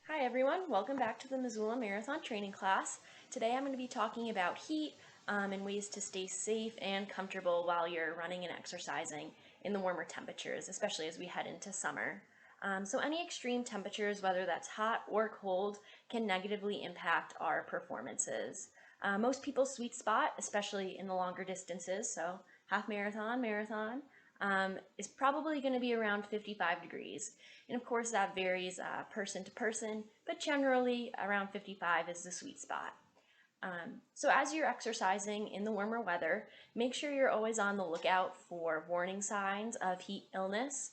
Hi everyone, welcome back to the Missoula Marathon training class. Today I'm going to be talking about heat and ways to stay safe and comfortable while you're running and exercising in the warmer temperatures, especially as we head into summer. So any extreme temperatures, whether that's hot or cold, can negatively impact our performances. Most people's sweet spot, especially in the longer distances, so half marathon, marathon, is probably going to be around 55 degrees. And of course, that varies person to person, but generally around 55 is the sweet spot. So as you're exercising in the warmer weather, make sure you're always on the lookout for warning signs of heat illness.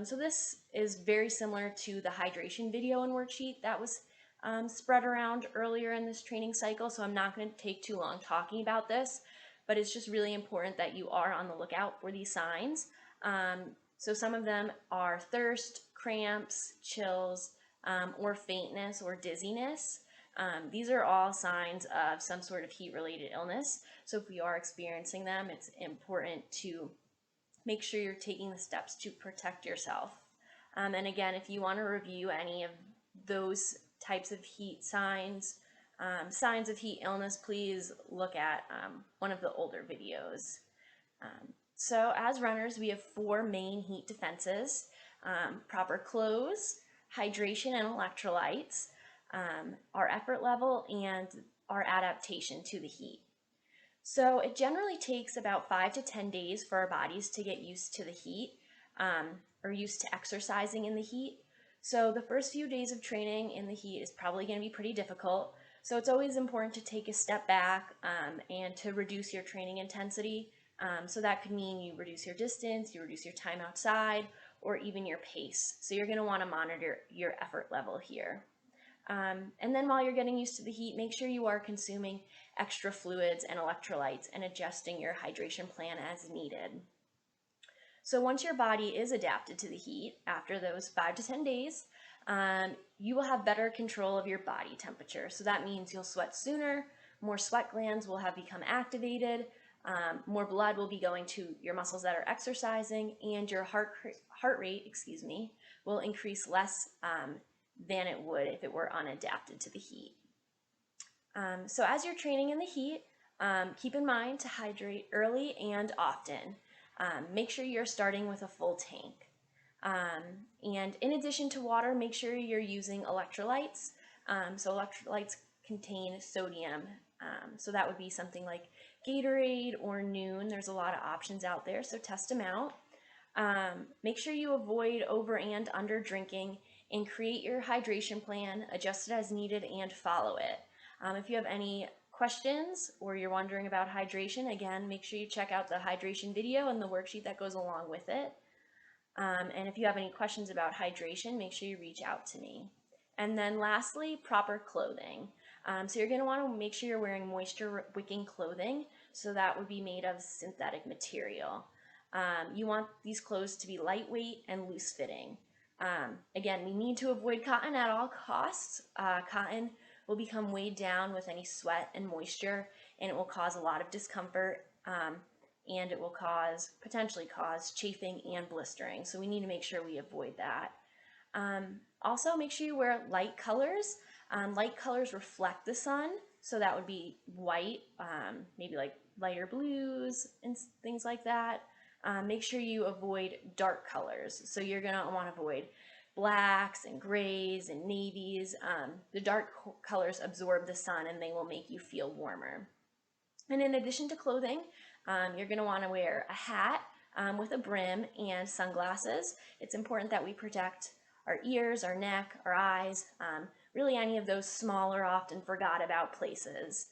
So this is very similar to the hydration video and worksheet that was spread around earlier in this training cycle, so I'm not going to take too long talking about this, but it's just really important that you are on the lookout for these signs. So some of them are thirst, cramps, chills, or faintness or dizziness. These are all signs of some sort of heat-related illness. So if you are experiencing them, it's important to make sure you're taking the steps to protect yourself. And again, if you want to review any of those types of heat signs, signs of heat illness, please look at one of the older videos. So as runners, we have four main heat defenses: proper clothes, hydration and electrolytes, our effort level, and our adaptation to the heat. So it generally takes about 5 to 10 days for our bodies to get used to the heat, or used to exercising in the heat. So the first few days of training in the heat is probably going to be pretty difficult. So it's always important to take a step back and to reduce your training intensity. So that could mean you reduce your distance, you reduce your time outside, or even your pace. So you're going to want to monitor your effort level here. And then while you're getting used to the heat, make sure you are consuming extra fluids and electrolytes and adjusting your hydration plan as needed. So once your body is adapted to the heat, after those 5 to 10 days, you will have better control of your body temperature. So that means you'll sweat sooner, more sweat glands will have become activated, more blood will be going to your muscles that are exercising, and your heart rate, will increase less than it would if it were unadapted to the heat. So as you're training in the heat, keep in mind to hydrate early and often. Make sure you're starting with a full tank. And in addition to water, make sure you're using electrolytes. So electrolytes contain sodium. So that would be something like Gatorade or Nuun. There's a lot of options out there, so test them out. Make sure you avoid over and under drinking and create your hydration plan, adjust it as needed, and follow it. If you have any questions or you're wondering about hydration, again, make sure you check out the hydration video and the worksheet that goes along with it. And if you have any questions about hydration, make sure you reach out to me. And then lastly, proper clothing. So you're going to want to make sure you're wearing moisture wicking clothing. So that would be made of synthetic material. You want these clothes to be lightweight and loose fitting. Again, we need to avoid cotton at all costs. Cotton will become weighed down with any sweat and moisture, and it will cause a lot of discomfort, and it will potentially cause chafing and blistering. So we need to make sure we avoid that. Also, make sure you wear light colors. Light colors reflect the sun, so that would be white, maybe like lighter blues and things like that. Make sure you avoid dark colors. So you're going to want to avoid blacks and grays and navies. The dark colors absorb the sun and they will make you feel warmer. And in addition to clothing, you're going to want to wear a hat with a brim and sunglasses. It's important that we protect our ears, our neck, our eyes, really any of those smaller, often forgot about places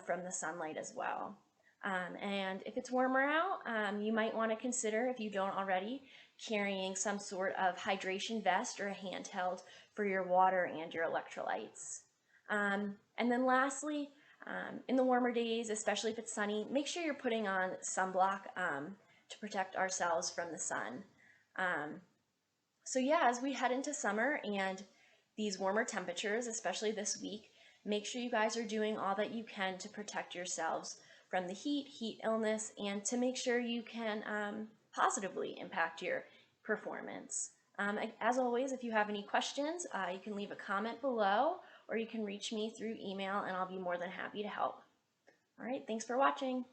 from the sunlight as well. And if it's warmer out, you might want to consider, if you don't already, carrying some sort of hydration vest or a handheld for your water and your electrolytes. And then lastly, in the warmer days, especially if it's sunny, make sure you're putting on sunblock to protect ourselves from the sun. So yeah, as we head into summer and these warmer temperatures, especially this week, make sure you guys are doing all that you can to protect yourselves from the heat illness, and to make sure you can positively impact your performance. As always, if you have any questions, you can leave a comment below or you can reach me through email and I'll be more than happy to help. All right, thanks for watching.